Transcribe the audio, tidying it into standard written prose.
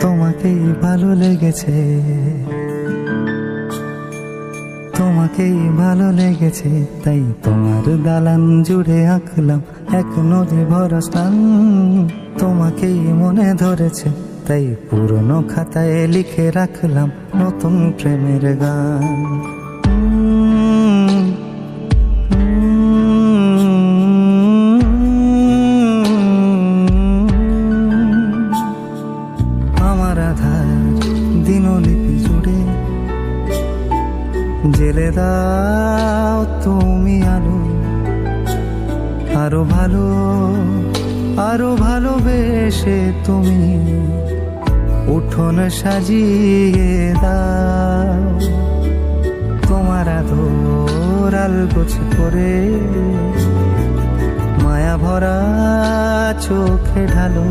তোমাকেই ভালো লেগেছে, তোমাকেই ভালো লেগেছে, তাই তোমার দালান জুড়ে আঁকলাম এক নদী ভরা স্থান। তোমাকেই মনে ধরেছে, তাই পুরনো খাতায় লিখে রাখলাম নতুন প্রেমের গান। আমার আধার দিনলিপি জুড়ে জেলে দাও তুমি আলো, আরো ভালো আরো ভালোবেসে তুমি উঠোন সাজিয়ে দাও। তোমার আদর আলগোছে করে মায়া ভরা চোখে ঢালো।